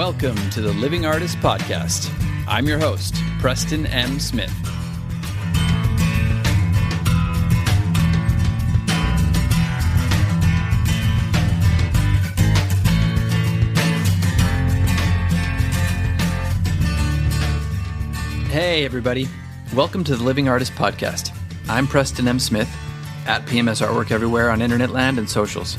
Welcome to the Living Artist Podcast. I'm your host, Preston M. Smith. Hey, everybody. Welcome to the Living Artist Podcast. I'm Preston M. Smith, at PMS Artwork everywhere on internet land and socials.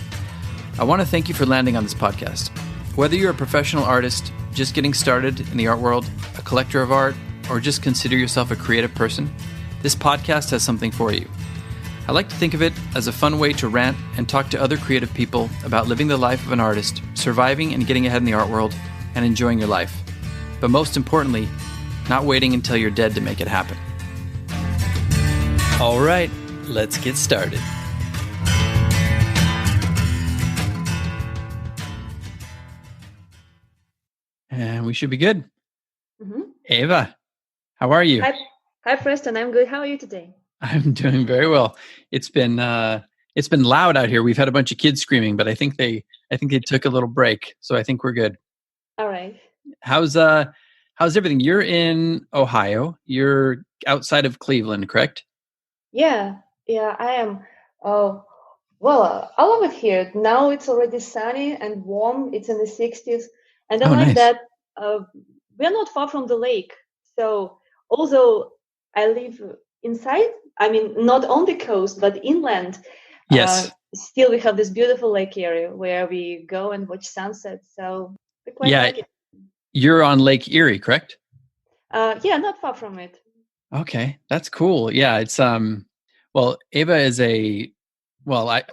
I want to thank you for landing on this podcast. Whether you're a professional artist, just getting started in the art world, a collector of art, or just consider yourself a creative person, this podcast has something for you. I like to think of it as a fun way to rant and talk to other creative people about living the life of an artist, surviving and getting ahead in the art world, and enjoying your life. But most importantly, not waiting until you're dead to make it happen. All right, let's get started. And we should be good. Mm-hmm. Eva, how are you? Hi, Preston. I'm good. How are you today? I'm doing very well. It's been loud out here. We've had a bunch of kids screaming, but I think they took a little break, so I think we're good. All right. How's everything? You're in Ohio. You're outside of Cleveland, correct? Yeah, I am. Oh, well, I love it here. Now it's already sunny and warm. It's in the 60s. And I like nice. that we're not far from the lake. So although I live inside, not on the coast, but inland, yes. Still we have this beautiful lake area where we go and watch sunsets. So we quite like it. You're on Lake Erie, correct? Yeah, not far from it. Okay, that's cool. Yeah, it's Eva is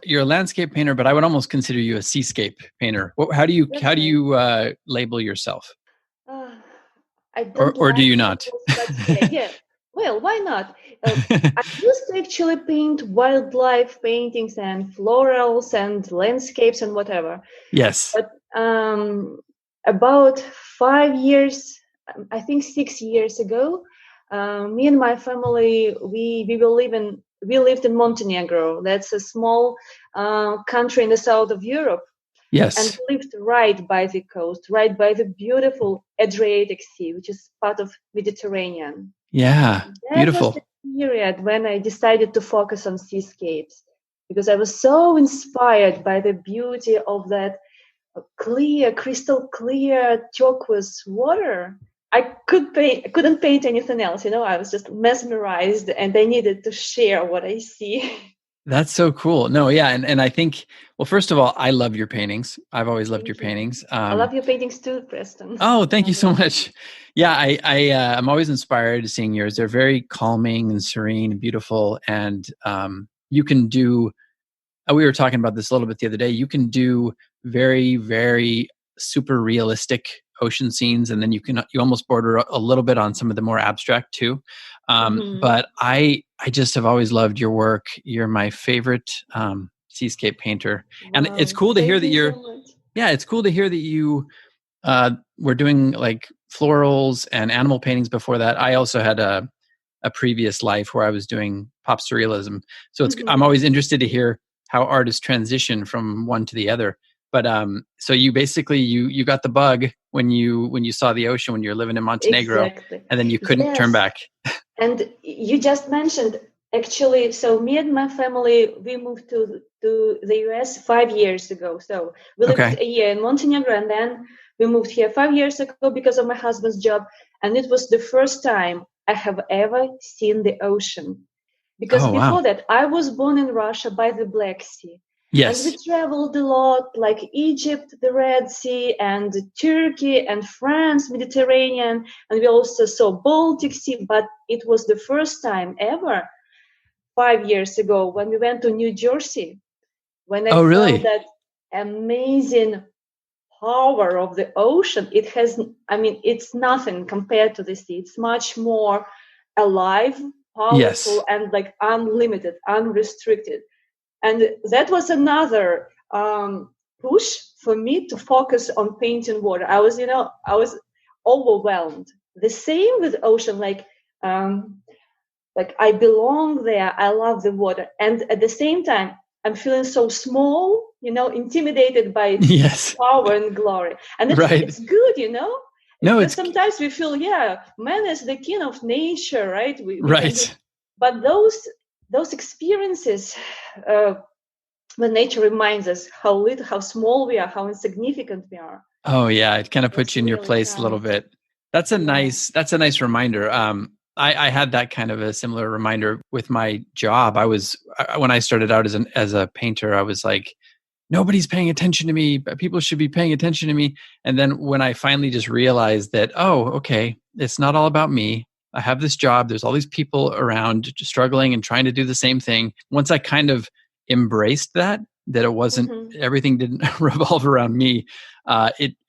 you're a landscape painter, but I would almost consider you a seascape painter. How do you label yourself? I don't or do you not? Yeah. Well, why not? I used to actually paint wildlife paintings and florals and landscapes and whatever. Yes. But about 5 years, I think 6 years ago, me and my family, we lived in Montenegro. That's a small country in the south of Europe. Yes. And we lived right by the coast, right by the beautiful Adriatic Sea, which is part of Mediterranean. Yeah, beautiful. That was the period when I decided to focus on seascapes, because I was so inspired by the beauty of that clear, crystal clear turquoise water. I couldn't paint anything else. I was just mesmerized, and I needed to share what I see. That's so cool. No, yeah, and I think, well, first of all, I love your paintings. I've always loved your paintings. I love your paintings too, Preston. Oh, thank you so much. Yeah, I'm always inspired seeing yours. They're very calming and serene and beautiful, and you can do. We were talking about this a little bit the other day. You can do very, very super realistic ocean scenes, and then you almost border a little bit on some of the more abstract too. But I just have always loved your work. You're my favorite seascape painter, and it's cool to hear that it's cool to hear that you were doing like florals and animal paintings before that. I also had a previous life where I was doing pop surrealism, so I'm always interested to hear how artists transition from one to the other. But so you basically you got the bug when you saw the ocean when you were living in Montenegro. Exactly. And then you couldn't turn back. And you just mentioned, actually, so me and my family, we moved to the US 5 years ago. So we lived a year in Montenegro, and then we moved here 5 years ago because of my husband's job. And it was the first time I have ever seen the ocean. Because before that, I was born in Russia by the Black Sea. Yes. And we traveled a lot, like Egypt, the Red Sea, and Turkey, and France, Mediterranean. And we also saw Baltic Sea. But it was the first time ever, 5 years ago, when we went to New Jersey, when I saw that amazing power of the ocean. It's nothing compared to the sea. It's much more alive, powerful, and like unlimited, unrestricted. And that was another push for me to focus on painting water. I was overwhelmed. The same with ocean, like I belong there. I love the water. And at the same time, I'm feeling so small intimidated by its Yes. power and glory. And Right. it's good, No, because it's sometimes we feel, man is the king of nature, right? We can right. but those experiences, when nature reminds us how little, how small we are, how insignificant we are. Oh yeah, it kind of puts That's you in your really place a little counts. bit. That's a Yeah. nice reminder. I had that kind of a similar reminder with my job. When I started out as a painter, I was like, nobody's paying attention to me, but people should be paying attention to me. And then when I finally just realized that, oh, okay, it's not all about me. I have this job. There's all these people around struggling and trying to do the same thing. Once I kind of embraced that it wasn't, everything didn't revolve around me.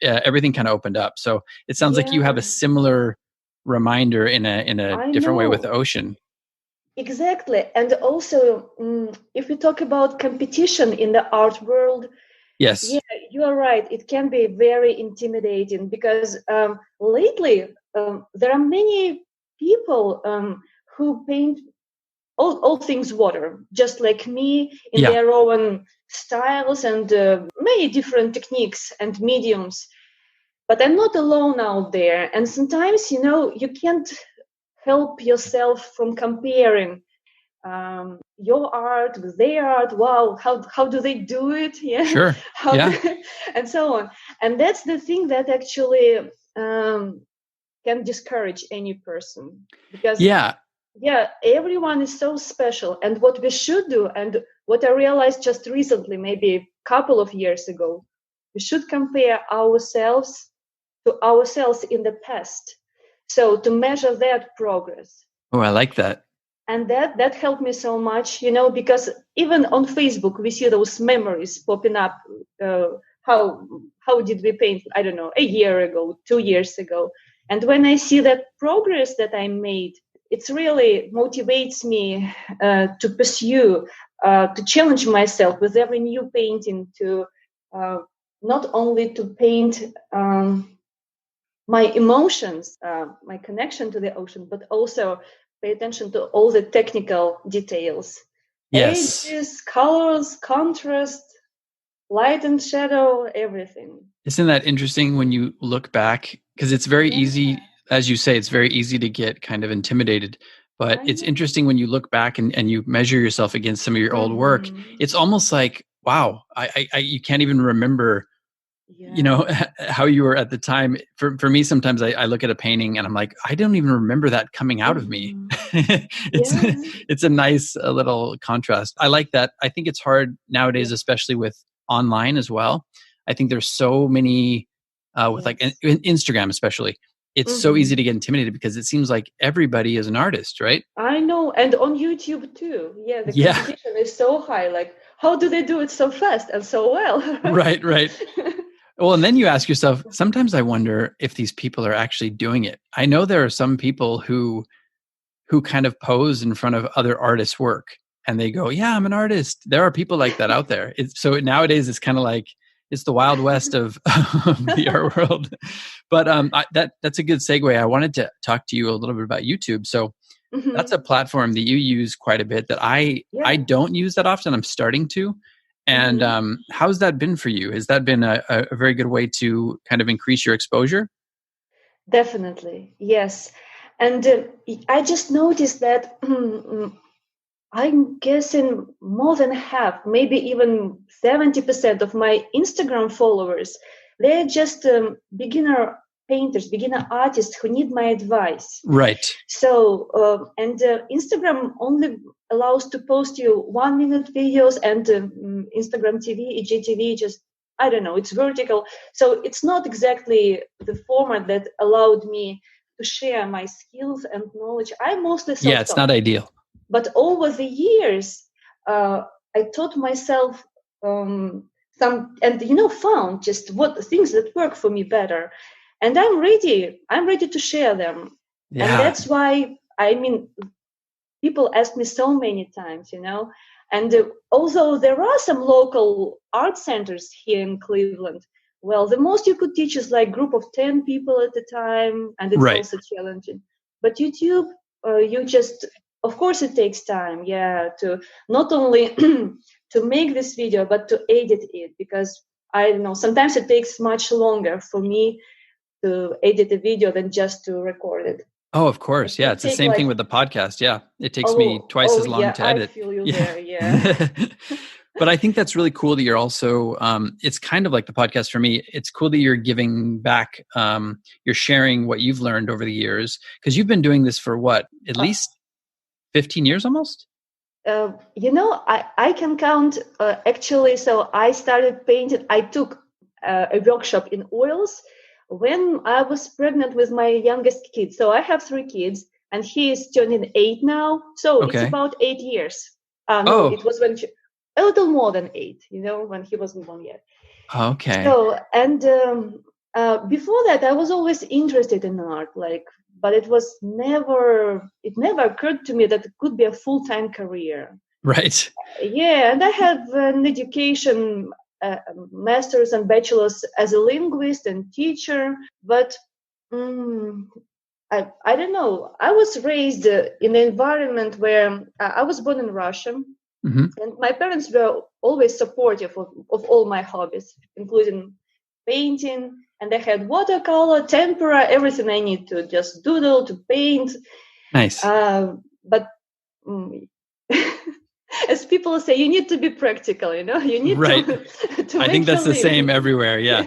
Everything kind of opened up. So it sounds like you have a similar reminder in a I different way with know. the ocean. Exactly. And also, if we talk about competition in the art world, Yes. yeah, you are right. It can be very intimidating because lately there are many people who paint all things water, just like me, in Yeah. their own styles and many different techniques and mediums. But I'm not alone out there. And sometimes, you can't help yourself from comparing your art with their art. Wow, how do they do it? Yeah, Sure. Yeah. and so on. And that's the thing that actually can discourage any person, because Yeah. everyone is so special. And what we should do, and what I realized just recently, maybe a couple of years ago, we should compare ourselves to ourselves in the past, so to measure that progress. Oh, I like that. And that helped me so much, because even on Facebook we see those memories popping up. How did we paint, I don't know, a year ago, 2 years ago. And when I see that progress that I made, it really motivates me to pursue, to challenge myself with every new painting, to not only to paint my emotions, my connection to the ocean, but also pay attention to all the technical details. Yes. Edges, colors, contrast, light and shadow, everything. Isn't that interesting when you look back? Because it's very easy, as you say, it's very easy to get kind of intimidated. But it's interesting when you look back and you measure yourself against some of your old work. It's almost like, wow, you can't even remember, how you were at the time. For me, sometimes I look at a painting and I'm like, I don't even remember that coming out of me. It's a nice little contrast. I like that. I think it's hard nowadays, especially with online as well. I think there's so many with like Instagram, especially. It's so easy to get intimidated because it seems like everybody is an artist, right? I know, and on YouTube too. Yeah, the competition is so high. Like, how do they do it so fast and so well? Right. Well, and then you ask yourself, sometimes I wonder if these people are actually doing it. I know there are some people who kind of pose in front of other artists' work and they go, yeah, I'm an artist. There are people like that out there. So nowadays it's kind of like, it's the Wild West of the art world. But that's a good segue. I wanted to talk to you a little bit about YouTube. So that's a platform that you use quite a bit that I don't use that often. I'm starting to. And how's that been for you? Has that been a very good way to kind of increase your exposure? Definitely, yes. And I just noticed that I'm guessing more than half, maybe even 70% of my Instagram followers, they're just beginner painters, beginner artists who need my advice. Right. So, and Instagram only allows to post you 1-minute videos, and Instagram TV, IGTV, just, I don't know, it's vertical. So it's not exactly the format that allowed me to share my skills and knowledge. I'm mostly self-taught. Yeah, it's not ideal. But over the years, I taught myself some, and found just what things that work for me better, and I'm ready to share them. Yeah. And that's why, people ask me so many times, and although there are some local art centers here in Cleveland, well, the most you could teach is like group of 10 people at a time, and it's also challenging. But YouTube, you just, of course it takes time, to not only to make this video, but to edit it, because I don't know, sometimes it takes much longer for me to edit a video than just to record it. Oh, of It course. Yeah. could It's the take same thing like, with the podcast. Yeah. It takes me twice oh as long yeah, to I edit. feel you Yeah. there. Yeah. But I think that's really cool that you're also, it's kind of like the podcast for me. It's cool that you're giving back, you're sharing what you've learned over the years, because you've been doing this for what, at least 15 years almost? I can count actually. So I started painting. I took a workshop in oils when I was pregnant with my youngest kid. So I have 3 kids, and he is turning 8 now. So it's Okay. about 8 years. No, Oh. it was when a little more than 8. When he wasn't born yet. Okay. So and before that, I was always interested in art, but it never occurred to me that it could be a full-time career. Right. Yeah, and I have an education, master's and bachelor's as a linguist and teacher, but I don't know. I was raised in an environment where I was born in Russia, Mm-hmm. and my parents were always supportive of all my hobbies, including painting. And they had watercolor, tempera, everything I need to just doodle, to paint. Nice. But as people say, you need to be practical, you need right. to I think that's the same everywhere. Yeah.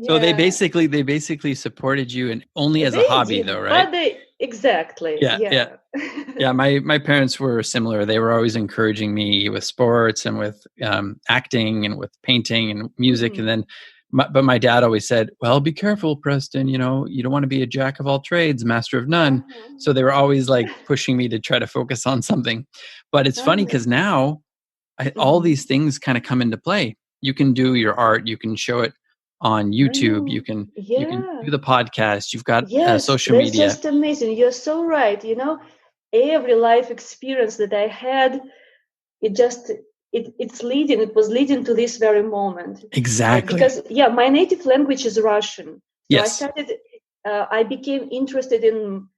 So they basically supported you, and only as a hobby, though, right? But exactly. Yeah. Yeah. My parents were similar. They were always encouraging me with sports and with acting and with painting and music. Mm-hmm. And then, but my dad always said, "Well, be careful, Preston. You don't want to be a jack of all trades, master of none." Uh-huh. So they were always like pushing me to try to focus on something. But it's funny because now all these things kind of come into play. You can do your art. You can show it on YouTube. You can do the podcast. You've got social media. That's just amazing. You're so right. Every life experience that I had, it was leading to this very moment. Exactly. Because my native language is Russian. So yes. I became interested in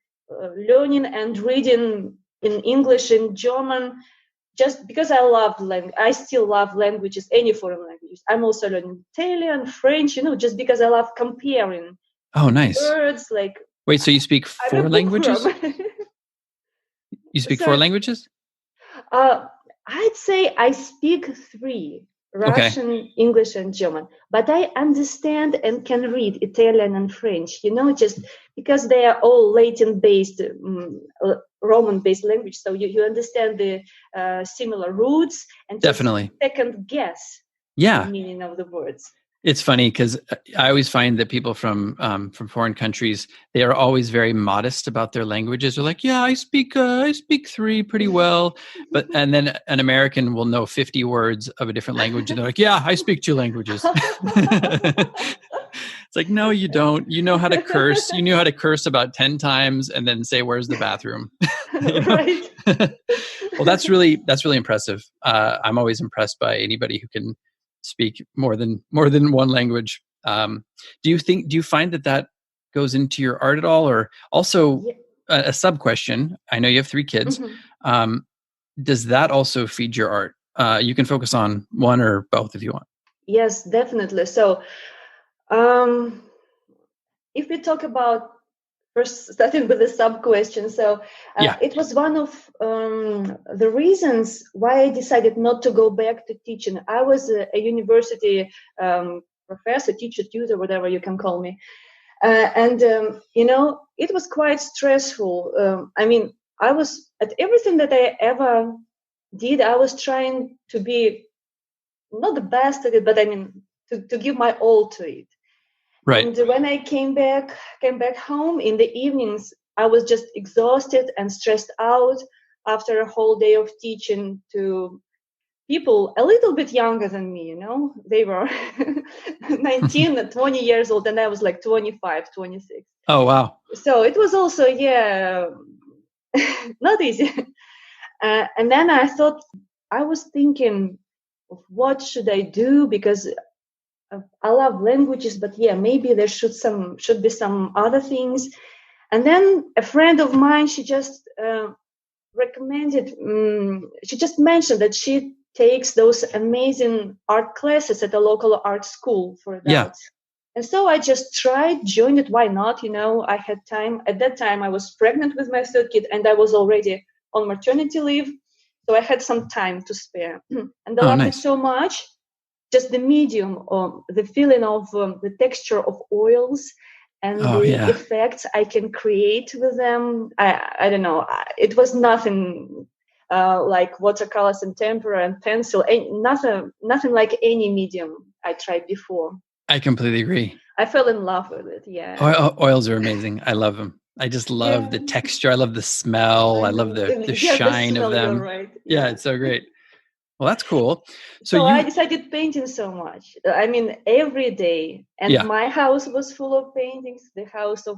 learning and reading in English and German, just because I still love languages, any foreign languages. I'm also learning Italian, French, just because I love comparing. Oh, nice. Words Wait, so you speak 4 languages? You speak 4 languages? I'd say I speak 3. Russian, English, and German. But I understand and can read Italian and French, just because they are all Latin-based, Roman-based language. So you understand the similar roots and definitely second guess the meaning of the words. It's funny because I always find that people from foreign countries, they are always very modest about their languages. They're like, "Yeah, I speak 3 pretty well," and then an American will know 50 words of a different language, and they're like, "Yeah, I speak 2 languages." It's like, no, you don't. You know how to curse. You know how to curse about 10 times and then say, "Where's the bathroom?" Right. Well, that's really impressive. I'm always impressed by anybody who can speak more than 1 language. Do you find that goes into your art at all? Or also a sub question, I know you have 3 kids. Mm-hmm. Does that also feed your art? You can focus on one or both if you want. Yes, definitely. So if we talk about, first starting with the sub question, so it was one of the reasons why I decided not to go back to teaching. I was a university professor, teacher, tutor, whatever you can call me, and it was quite stressful. I was at everything that I ever did, I was trying to be not the best at it, but to give my all to it. Right. And when I came back home in the evenings, I was just exhausted and stressed out after a whole day of teaching to people a little bit younger than me. They were 19 and 20 years old, and I was like 25, 26. Oh, wow. So it was also, not easy. And then I was thinking of what should I do, because I love languages, but maybe there should be some other things. And then a friend of mine, she just recommended. She just mentioned that she takes those amazing art classes at a local art school for Yeah. adults. And so I just tried, joined it. Why not? I had time. At that time, I was pregnant with my third kid and I was already on maternity leave. So I had some time to spare. And I Oh, loved it nice. so much. Just the medium, the feeling of the texture of oils and Oh, the yeah. effects I can create with them. I don't know. It was nothing like watercolors and tempera and pencil. Nothing like any medium I tried before. I completely agree. I fell in love with it. Yeah. Oils are amazing. I love them. I just love Yeah. the texture. I love the smell. I I love know. the Yeah, the shine of smell. You're them. right. Yeah, Yeah. it's so great. Well, that's cool. So So I you, decided painting so much. I mean, every day. And yeah, my house was full of paintings. The house of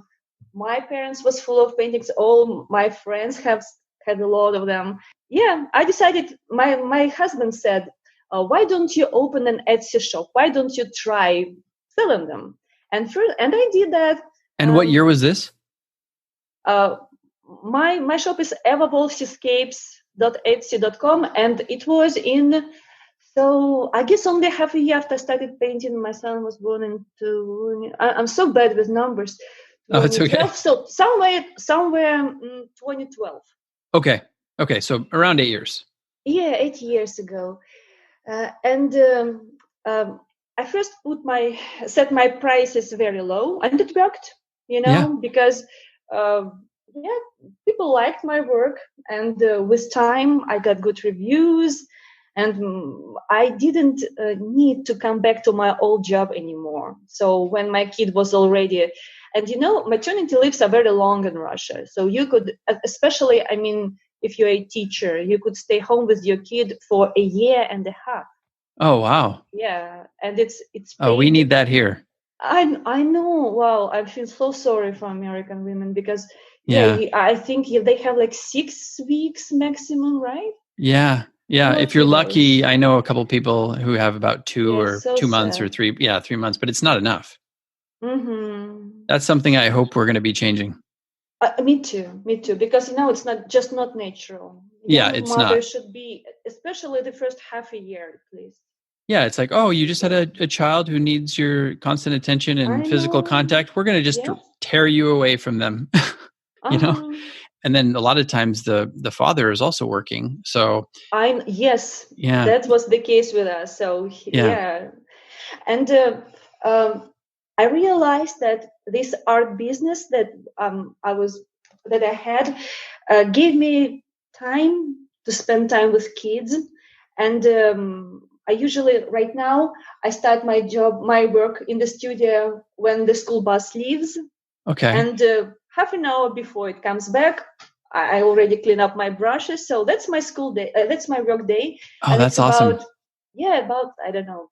my parents was full of paintings. All my friends have had a lot of them. Yeah, I decided. My husband said, "Why don't you open an Etsy shop? Why don't you try selling them?" And I did that. and what year Um, was this? uh, my shop is Eva Volf Etsy.com, and it was in, so I guess only half a year after I started painting. My son was born I'm so bad with numbers. Oh, it's 2012. okay. So somewhere in 2012. Okay. So around 8 years. Yeah, 8 years ago. And I first set my prices very low, and it worked. Yeah. Because yeah, people liked my work, and with time I got good reviews, and I didn't need to come back to my old job anymore. So when my kid was already, and maternity leaves are very long in Russia, so you could, especially, I mean, if you're a teacher, you could stay home with your kid for a year and a half. Oh, wow. Yeah, and it's Oh, we paid. need that here. I know. Wow, I feel so sorry for American women because yeah, Yeah. I think they have like 6 weeks maximum, right? Yeah. Yeah. If Not you're widows. lucky, I know a couple people who have about two Yeah, or so 2 months or sad. three. Yeah, 3 months, but it's not enough. Mm-hmm. That's something I hope we're going to be changing. Me too. Me too. Because it's not natural. Yeah, Young it's mother not. should be, especially the first half a year at least. Yeah, it's like, oh, you just had a child who needs your constant attention and I physical know. contact. We're going to just Yes. tear you away from them, you know? Uh-huh. And then a lot of times the father is also working. So, Yes, yeah, that was the case with us. So yeah. yeah, and I realized that this art business that I had gave me time to spend time with kids, and I usually right now I start my work in the studio when the school bus leaves, Okay. and half an hour before it comes back. I already clean up my brushes, so that's my school day. That's my work day, Oh, and it's that's awesome. about I don't know,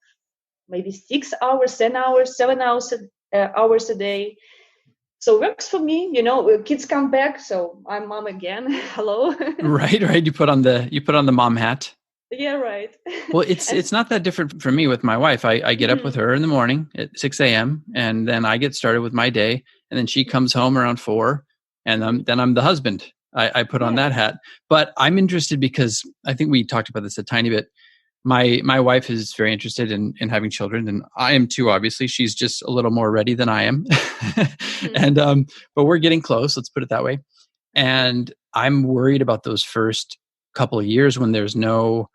maybe 6 hours, 10 hours, 7 hours hours a day. So works for me. Kids come back, so I'm mom again. Hello. Right. You put on the mom hat. Yeah, right. Well, it's And it's not that different for me with my wife. I get up with mhm, her in the morning at 6 a.m. and then I get started with my day, and then she comes home around 4, and mhm, then I'm the husband. I put on yeah. that hat. But I'm interested because I think we talked about this a tiny bit. My wife is very interested in having children, and I am too. Obviously, she's just a little more ready than I am, Mhm, and but we're getting close. Let's put it that way. yeah. And I'm worried about those first couple of years when there's no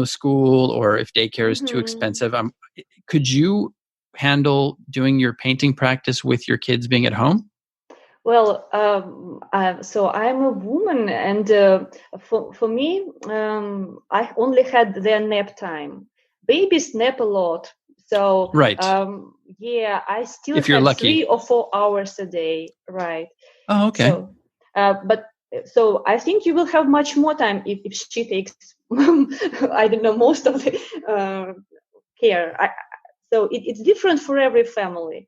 school, or if daycare is too Mhm. expensive. Could you handle doing your painting practice with your kids being at home? Well, so I'm a woman, and for me, I only had their nap time. Babies nap a lot, so Right. yeah, I still If you're had three lucky. or 4 hours a day, right? Oh, okay. So, but so I think you will have much more time if she takes, I don't know, most of the care. So it's different for every family.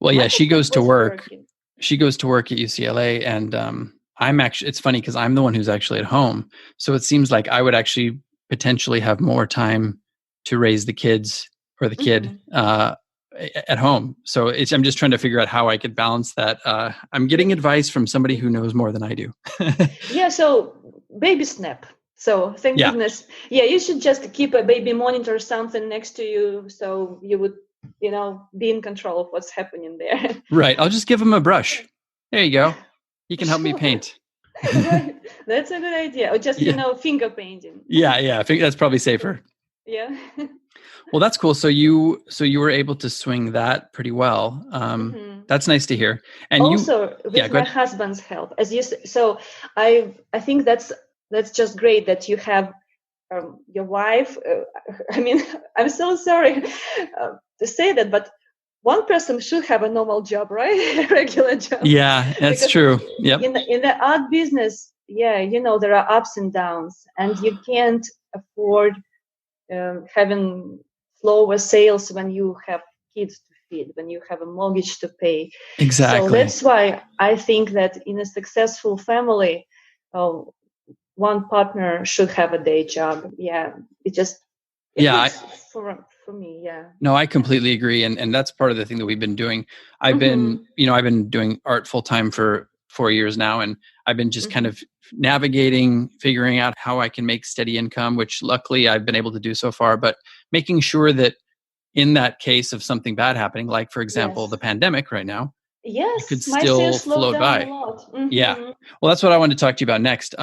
Well, My yeah, she husband goes to was work. working. She goes to work at UCLA, and I'm actually. It's funny because I'm the one who's actually at home. So it seems like I would actually potentially have more time to raise the kids or the kid Mhm. at home. So I'm just trying to figure out how I could balance that. I'm getting advice from somebody who knows more than I do. Yeah, so baby snap. So thank Yeah. goodness. Yeah, you should just keep a baby monitor or something next to you, so you would, be in control of what's happening there. Right. I'll just give him a brush. There you go. He can help me Sure. paint. Right. That's a good idea. Or just, Yeah. finger painting. Yeah. I think that's probably safer. Yeah. Well, that's cool. So you were able to swing that pretty well. Hmm. That's nice to hear. And Also yeah, with go my ahead. husband's help, as you so I think that's just great that you have your wife. I mean, I'm so sorry to say that, but one person should have a normal job, right? A regular job. Yeah, that's Because true. Yep. in the art business, yeah, there are ups and downs, and you can't afford having slower sales when you have kids to feed, when you have a mortgage to pay. So Exactly. that's why I think that in a successful family, uh, one partner should have a day job. Yeah, it Yeah, works for me. Yeah. no, I completely agree, and that's part of the thing that we've been doing. Mm-hmm. I've been doing art full time for 4 years now, and I've been just kind Mm-hmm. of navigating, figuring out how I can make steady income, which luckily I've been able to do so far. But making sure that in that case of something bad happening, like for example the Yes. pandemic right now, I could Yes, my still sales slowed float down a by. lot. Yeah. Mm-hmm. Well, that's what I wanted to talk to you about next.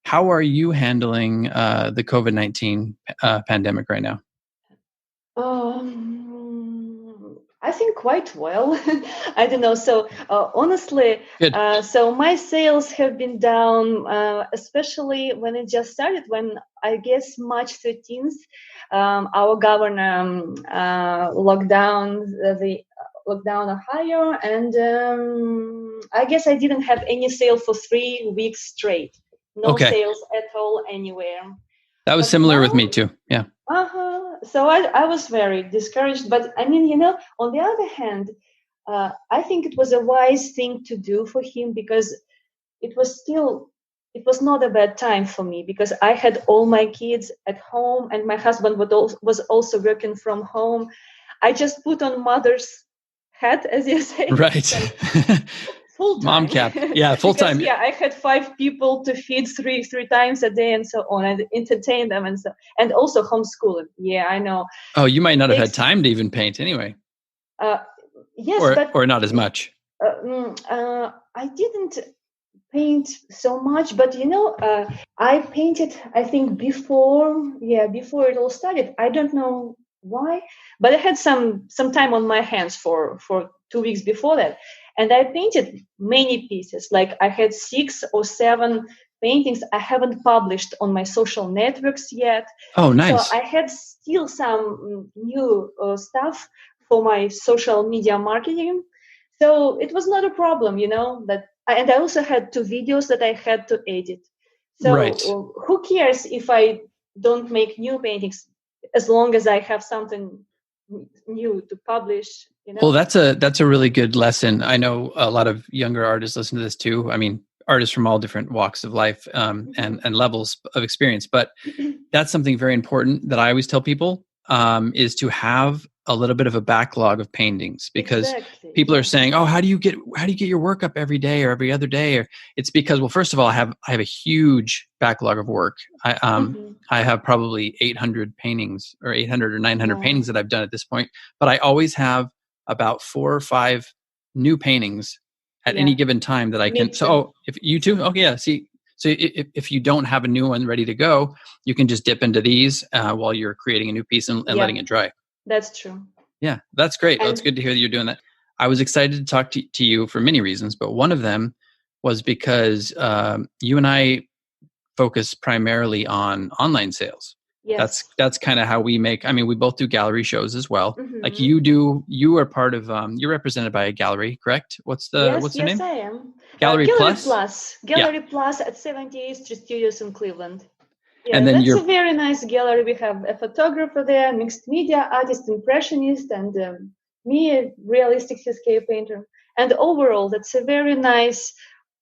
How are you handling the COVID-19 pandemic right now? I think quite well. I don't know. So honestly, Good. so my sales have been down, especially when it just started. When I guess March 13th, our governor locked down the lockdown Ohio, and I guess I didn't have any sale for 3 weeks straight. No Okay. sales at all anywhere. That was But similar with now me too. Yeah. So I was very discouraged. But I mean, on the other hand, I think it was a wise thing to do for him, because it was still, it was not a bad time for me, because I had all my kids at home and my husband was also working from home. I just put on mother's hat, as you say, Right. full Mom time. cap. Yeah, full Because time. yeah, I had 5 people to feed three times a day and so on, and entertain them, and also homeschooling. Yeah, I know Oh, you might it not have had takes time to even paint anyway, uh yes, or but not as much. I didn't paint so much, but I painted, I think, before it all started. I don't know why, but I had some time on my hands for 2 weeks before that, and I painted many pieces. Like I had 6 or 7 paintings I haven't published on my social networks yet. Oh, So nice. I had still some new stuff for my social media marketing. So it was not a problem, that. And I also had 2 videos that I had to edit. So Right. who cares if I don't make new paintings, as long as I have something new to publish, Well, that's a really good lesson. I know a lot of younger artists listen to this too. I mean, artists from all different walks of life and levels of experience. But that's something very important that I always tell people is to have a little bit of a backlog of paintings, because Exactly. people are Yeah. saying, "Oh, how do you get your work up every day or every other day?" Or it's because, well, first of all, I have a huge backlog of work. Hmm. I have probably 800 paintings or 800 or 900 Wow. paintings that I've done at this point, but I always have about 4 or 5 new paintings at any Yeah. given time that I Me can. So, too. oh, if you too, okay, yeah. See, so if you don't have a new one ready to go, you can just dip into these while you're creating a new piece and letting Yeah, it dry. that's true. Yeah, that's great. That's And good to hear that you're doing that. I was excited to talk to you for many reasons, but one of them was because you and I focus primarily on online sales. That's yes. that's kind of how we make. I mean, we both do gallery shows as well. Like Hmm. you do, you are part of. You're represented by a gallery, correct? Yes, What's their yes, name? I am. Gallery Gallery Plus. Plus, Yeah, Gallery Plus at 78th Street Studios in Cleveland. and Yeah, then that's a you're. very nice gallery. We have a photographer there, mixed media artist, impressionist, and me, a realistic cityscape painter. And overall, that's a very nice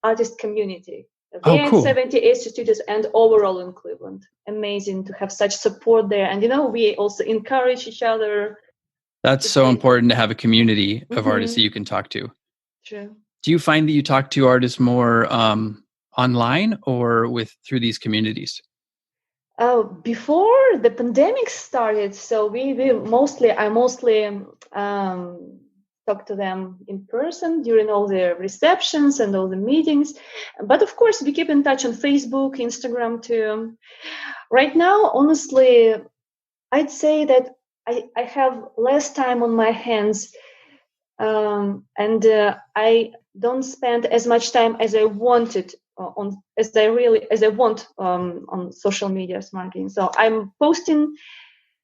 artist community Oh, there at cool. 78th Street Studios and overall in Cleveland. Amazing to have such support there. And, we also encourage each other. That's It's so very important to important. have a community of artists that Mm-hmm. you can talk to. True. Do you find that you talk to artists more online or with through these communities? Before the pandemic started, so I mostly talk to them in person during all the receptions and all the meetings. But of course, we keep in touch on Facebook, Instagram too. Right now, honestly, I'd say that I have less time on my hands, and I don't spend as much time as I wanted as I want on social media marketing. So I'm posting,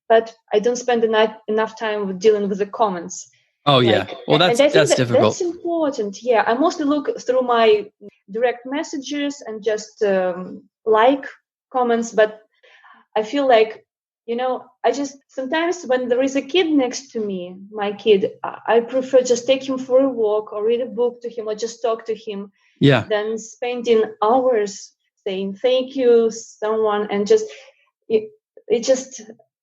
but I don't spend enough time dealing with the comments. Oh yeah. Well, and I think that's that difficult. that's important. Yeah, I mostly look through my direct messages and just like comments, but I feel like, I just sometimes when there is a kid next to me, my kid, I prefer just take him for a walk or read a book to him or just talk to him than spending hours saying thank you, someone, and just it just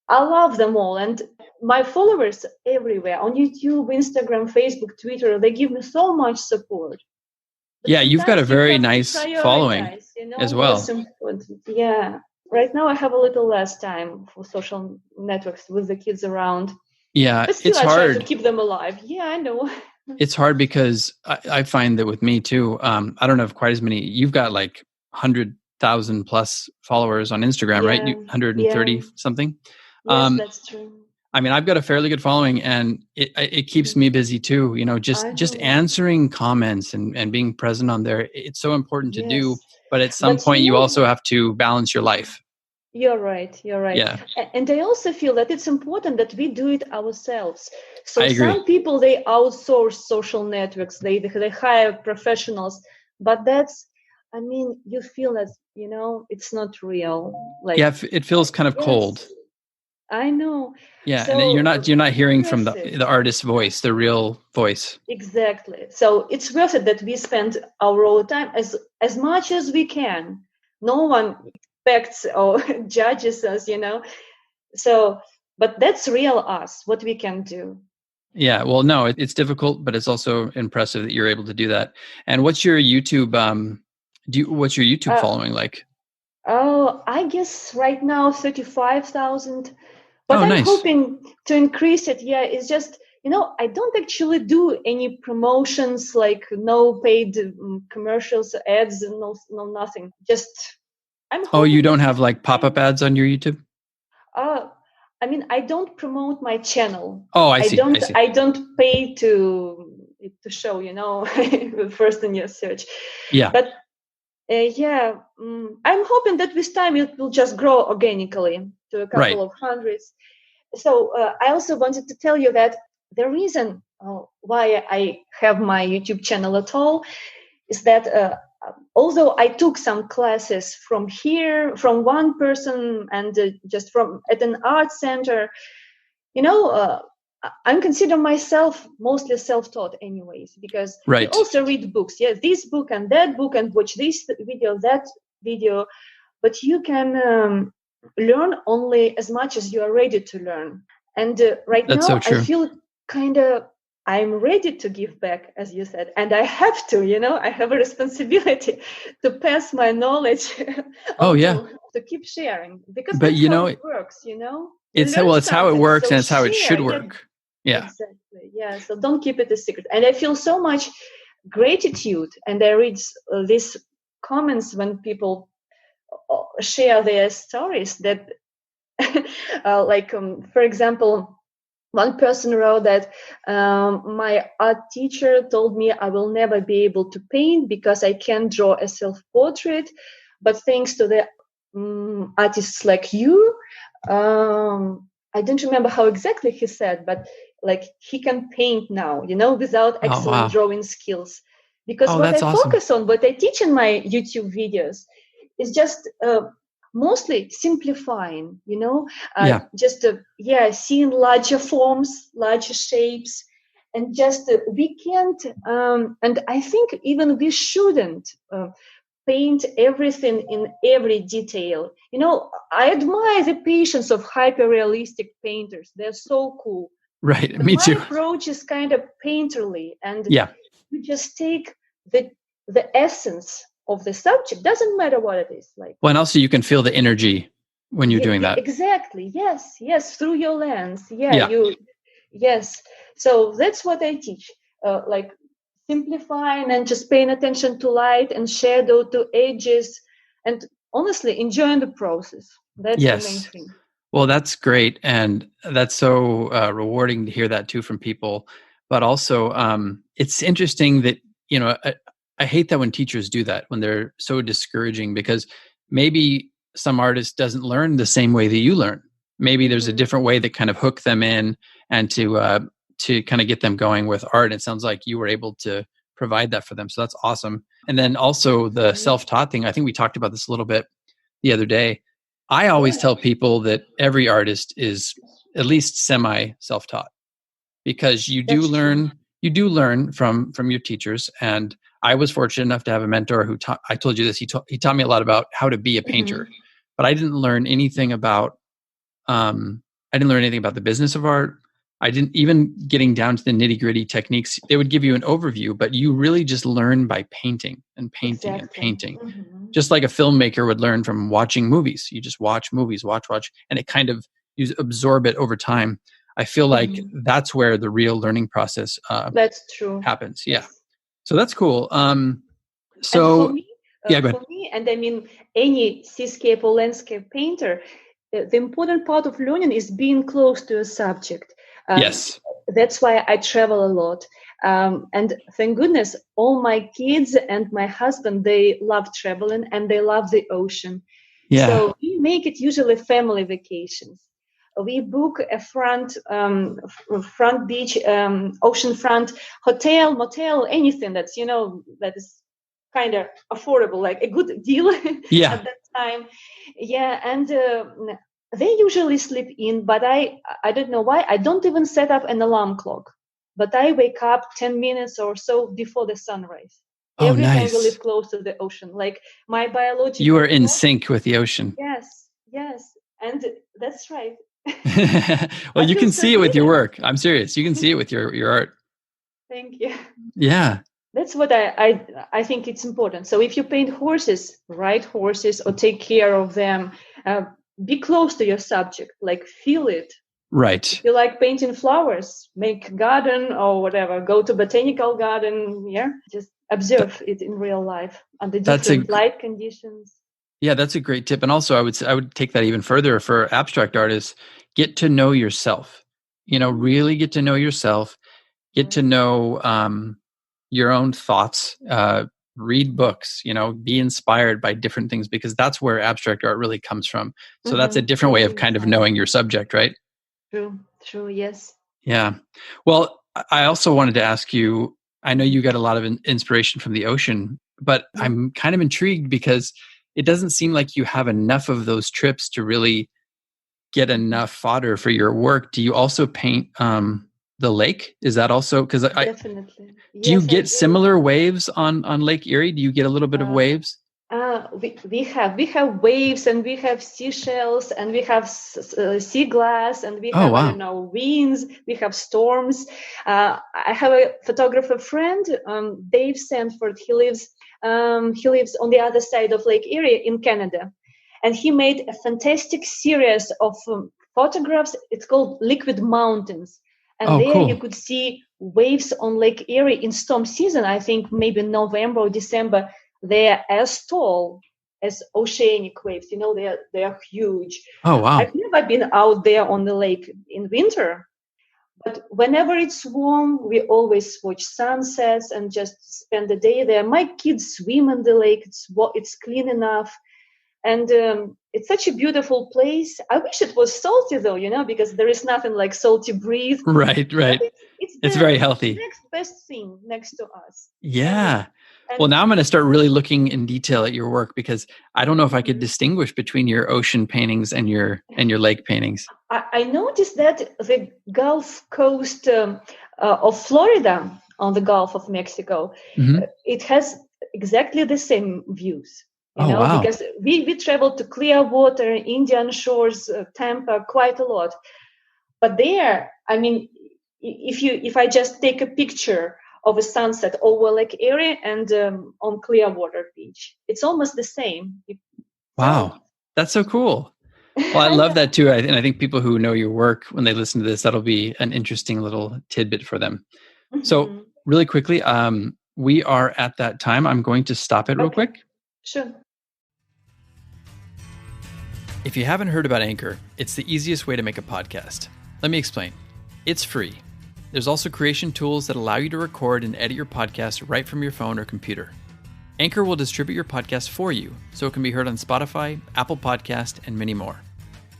I love them all. And my followers everywhere on YouTube, Instagram, Facebook, Twitter, they give me so much support. But yeah, you've got a very nice following as well. What's important. Yeah. Right now I have a little less time for social networks with the kids around. Yeah, but still it's I hard try to keep them alive. Yeah, I know. It's hard because I find that with me too, I don't have quite as many. You've got like 100,000 plus followers on Instagram, right? 130 something. Yes, that's true. I mean, I've got a fairly good following, and it keeps me busy too. Just answering comments and being present on there. It's so important to do, but at some point you also have to balance your life. You're right. Yeah. And I also feel that it's important that we do it ourselves. So some people, they outsource social networks, they hire professionals, but you feel that, it's not real. It feels kind of cold. I know. Yeah, so, and you're not hearing from the artist's voice, the real voice. Exactly. So it's worth it that we spend our own time as much as we can. No one expects or judges us, So, but that's real us, what we can do. Yeah, well, no, it's difficult, but it's also impressive that you're able to do that. And what's your YouTube? What's your YouTube following like? Oh, I guess right now 35,000. But I'm nice. hoping to increase it. Yeah, it's just, I don't actually do any promotions, like no paid commercials, ads, no nothing. Just, I'm hoping. Oh, you don't have like pop-up ads on your YouTube? I don't promote my channel. Oh, I see. I don't pay to show, first in your search. Yeah. But I'm hoping that with time it will just grow organically to a couple of hundreds. So I also wanted to tell you that the reason why I have my YouTube channel at all is that although I took some classes from one person and just from at an art center, I'm consider myself mostly self-taught anyways, because I also read books. Yeah, this book and that book, and watch this video, that video. But you can learn only as much as you are ready to learn. And right That's now, so true. I feel I'm ready to give back, as you said, and I have to. I have a responsibility to pass my knowledge. To keep sharing, because that's how it works. It's how it works, and it's how it should work. Yeah. Exactly. Yeah. So don't keep it a secret. And I feel so much gratitude, and I read these comments when people share their stories that, for example, one person wrote that my art teacher told me I will never be able to paint because I can't draw a self-portrait, but thanks to the artists like you, I don't remember how exactly he said, but he can paint now, without excellent drawing skills. Because what I focus on, what I teach in my YouTube videos, is just mostly simplifying, seeing larger forms, larger shapes, and just we can't, and I think even we shouldn't paint everything in every detail. I admire the patience of hyper-realistic painters. They're so cool. Right, but me too. My approach is kind of painterly, and you just take the essence of the subject. Doesn't matter what it is like. Well, and also you can feel the energy when you're doing that. Exactly. Yes, through your lens. Yeah. Yes. So that's what I teach. Like simplifying and just paying attention to light and shadow, to edges, and honestly enjoying the process. That's the main Yes. thing. Well, that's great. And that's so rewarding to hear that too from people. But also, it's interesting that, I hate that when teachers do that, when they're so discouraging, because maybe some artist doesn't learn the same way that you learn. Maybe there's a different way that kind of hook them in and to kind of get them going with art. And it sounds like you were able to provide that for them. So that's awesome. And then also the self-taught thing. I think we talked about this a little bit the other day. I always tell people that every artist is at least semi self-taught, because you do learn from your teachers. And I was fortunate enough to have a mentor who I told you this, he taught me a lot about how to be a painter, but I didn't learn anything about the business of art. I didn't even getting down to the nitty-gritty techniques. They would give you an overview, but you really just learn by painting and painting and painting. Just like a filmmaker would learn from watching movies. You just watch movies, watch, and it kind of, you absorb it over time. I feel like that's where the real learning process that's true happens. Yes. Yeah. So that's cool. So and for me, and I mean any seascape or landscape painter, the important part of learning is being close to a subject. Yes. That's why I travel a lot. And thank goodness, all my kids and my husband, they love traveling and they love the ocean. Yeah. So we make it usually family vacations. We book a front beach, oceanfront hotel, motel, anything that's, that is kind of affordable, like a good deal at that time. Yeah. And they usually sleep in, but I don't know why. I don't even set up an alarm clock, but I wake up 10 minutes or so before the sunrise. Every time we live close to the ocean, like my biological. You are in sync with the ocean. Yes. And that's right. Well, you can see it with your work. I'm serious. You can see it with your art. Thank you. Yeah. That's what I think it's important. So if you paint horses, ride horses or take care of them, be close to your subject, like feel it. Right. If you like painting flowers, make a garden or whatever, go to botanical garden. Yeah. Just observe it in real life under different light conditions. Yeah, that's a great tip. And also I would take that even further for abstract artists. Get to know yourself, really get to know yourself, get to know your own thoughts, read books, be inspired by different things, because that's where abstract art really comes from. So that's a different way of kind of knowing your subject, right? True, yes. Yeah. Well, I also wanted to ask you, I know you got a lot of inspiration from the ocean, but I'm kind of intrigued because it doesn't seem like you have enough of those trips to really get enough fodder for your work. Do you also paint the lake? Is that also, because definitely? Do you get similar waves on Lake Erie? Do you get a little bit of waves? We have waves, and we have seashells, and we have sea glass, and we have I don't know, winds. We have storms. I have a photographer friend, Dave Sanford. He lives on the other side of Lake Erie in Canada, and he made a fantastic series of photographs. It's called Liquid Mountains. And cool. You could see waves on Lake Erie in storm season. I think maybe November or December. They are as tall as oceanic waves. They are huge. Oh, wow. I've never been out there on the lake in winter. But whenever it's warm, we always watch sunsets and just spend the day there. My kids swim in the lake. It's clean enough. And it's such a beautiful place. I wish it was salty, though, because there is nothing like salty breeze. Right. It's very healthy. Next best thing next to us. Yeah. Well, now I'm going to start really looking in detail at your work, because I don't know if I could distinguish between your ocean paintings and your lake paintings. I noticed that the Gulf Coast of Florida, on the Gulf of Mexico, it has exactly the same views. Wow. Because we traveled to Clearwater, Indian Shores, Tampa quite a lot. But there, I mean, if I just take a picture of a sunset over Lake Erie and on Clearwater Beach, it's almost the same. Wow, that's so cool. Well, I I love know. that too. And I think people who know your work, when they listen to this, that'll be an interesting little tidbit for them. So Mhm. really quickly, we are at that time. I'm going to stop it real Okay, quick. sure. If you haven't heard about Anchor, it's the easiest way to make a podcast. Let me explain. It's free. There's also creation tools that allow you to record and edit your podcast right from your phone or computer. Anchor will distribute your podcast for you, so it can be heard on Spotify, Apple Podcast, and many more.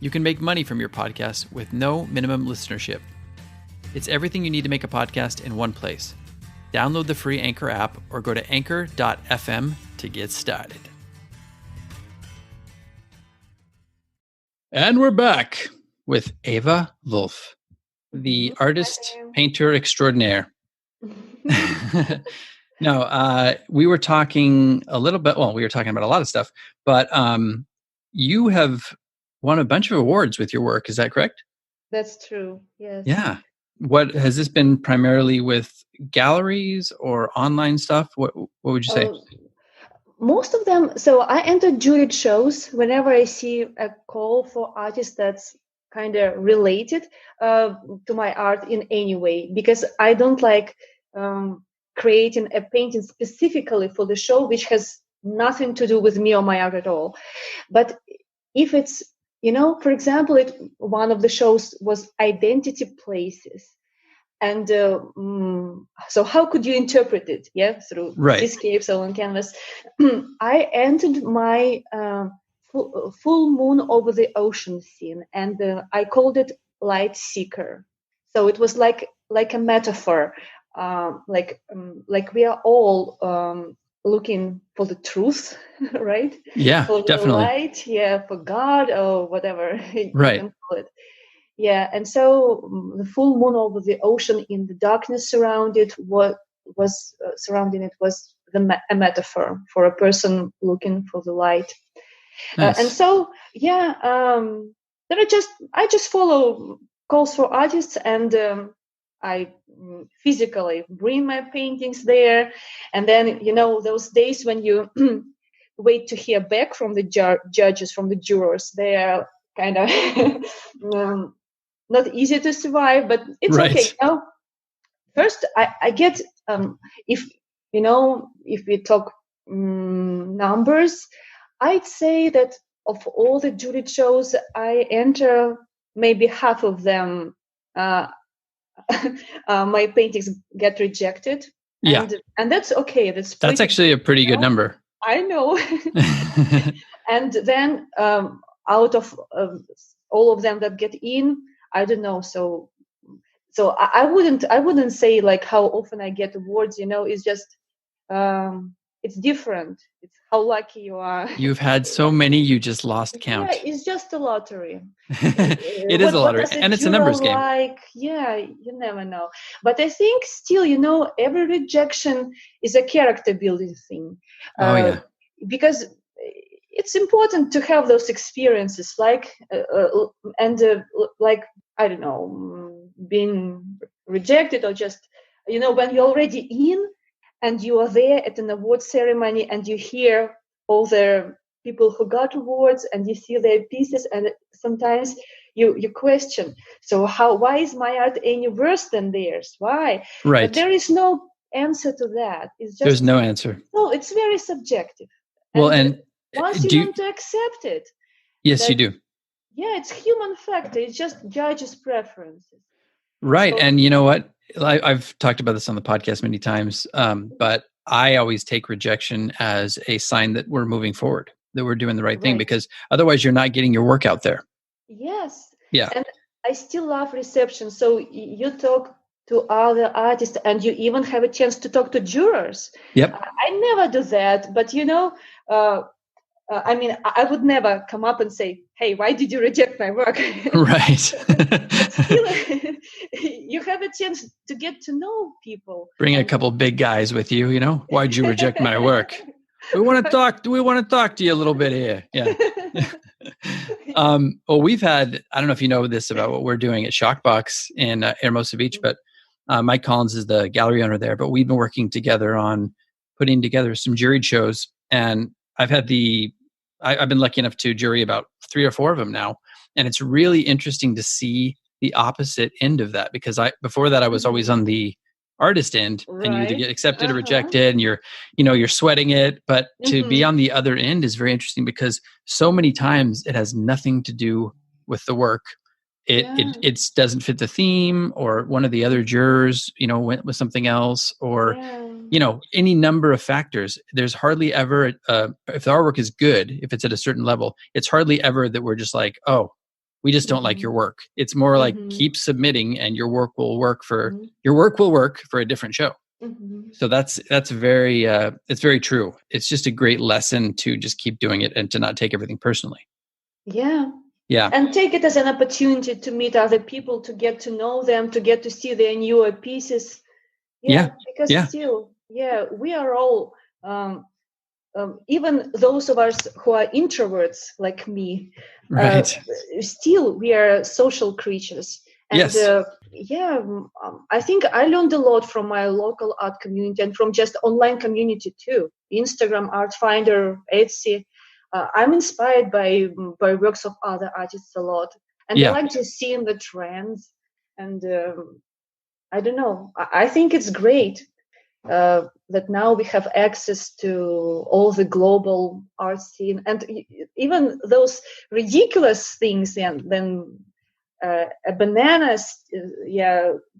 You can make money from your podcast with no minimum listenership. It's everything you need to make a podcast in one place. Download the free Anchor app or go to anchor.fm to get started. And we're back with Eva Volf, the artist, painter extraordinaire. No, we were talking a little bit. Well, we were talking about a lot of stuff, but you have won a bunch of awards with your work. Is that correct? That's true. Yes. Yeah. What has this been primarily with galleries or online stuff? What would you say? Most of them. So I enter juried shows whenever I see a call for artists that's kind of related to my art in any way, because I don't like creating a painting specifically for the show, which has nothing to do with me or my art at all. But if it's, for example, one of the shows was identity places. And so how could you interpret it? Yeah, through seascapes on canvas. I entered my full moon over the ocean scene, and I called it Light Seeker. So it was like a metaphor, like we are all looking for the truth, right? Yeah, for definitely. The light, yeah, for God or whatever you can call it. Yeah, and so the full moon over the ocean in the darkness surrounded what was surrounding it was a metaphor for a person looking for the light. Nice. And so, yeah, I just follow calls for artists, and I physically bring my paintings there, and then those days when you wait to hear back from the judges, from the jurors, they are kind of not easy to survive, but it's okay. First, I get if we talk numbers, I'd say that of all the juried shows I enter, maybe half of them my paintings get rejected. Yeah, and that's okay. That's actually a pretty good number. I know. And then out of all of them that get in, I don't know. So I wouldn't say like how often I get awards. It's just it's different. It's how lucky you are. You've had so many, you just lost count. Yeah, it's just a lottery. It is a lottery, and it's a numbers game. Yeah, you never know. But I think still, every rejection is a character building thing. Yeah. Because it's important to have those experiences, like I don't know, being rejected, or just when you're already in and you are there at an award ceremony and you hear all the people who got awards and you see their pieces, and sometimes you question, so why is my art any worse than theirs? Why? Right. But there is no answer to that. It's just, there's no answer. No, it's very subjective. Well, and once you learn to accept it. Yes, you do. Yeah, it's human factor. It's just judges' preferences. Right. So, and you know what? I've talked about this on the podcast many times, but I always take rejection as a sign that we're moving forward, that we're doing the right thing, because otherwise you're not getting your work out there. Yes. Yeah. And I still love reception. So you talk to other artists and you even have a chance to talk to jurors. Yep. I never do that, but I mean, I would never come up and say, hey, why did you reject my work? Right. Still, you have a chance to get to know people. Bring a couple big guys with you, why'd you reject my work? We want to talk to you a little bit here. Yeah. Well, we've had, I don't know if you know this about what we're doing at Shockbox in Hermosa Beach, but Mike Collins is the gallery owner there, but we've been working together on putting together some juried shows. And I've had I've been lucky enough to jury about 3 or 4 of them now. And it's really interesting to see the opposite end of that, because before that I was always on the artist end, and you either Right. get accepted or rejected, and you're sweating it. But to be on the other end is very interesting, because so many times it has nothing to do with the work. It doesn't fit the theme, or one of the other jurors went with something else, or any number of factors. There's hardly ever if the artwork is good, if it's at a certain level, it's hardly ever that we're just like, oh, we just don't like your work. It's more like, keep submitting and your work will work for a different show. So that's very it's very true. It's just a great lesson to just keep doing it and to not take everything personally. Yeah. Yeah. And take it as an opportunity to meet other people, to get to know them, to get to see their newer pieces. Yeah. Because still, we are all, even those of us who are introverts like me, right. Still we are social creatures. And yes. I think I learned a lot from my local art community and from just online community too. Instagram, Artfinder, Etsy. I'm inspired by works of other artists a lot, and I like just seeing the trends. And I don't know. I think it's great that now we have access to all the global art scene, and even those ridiculous things. And then a banana,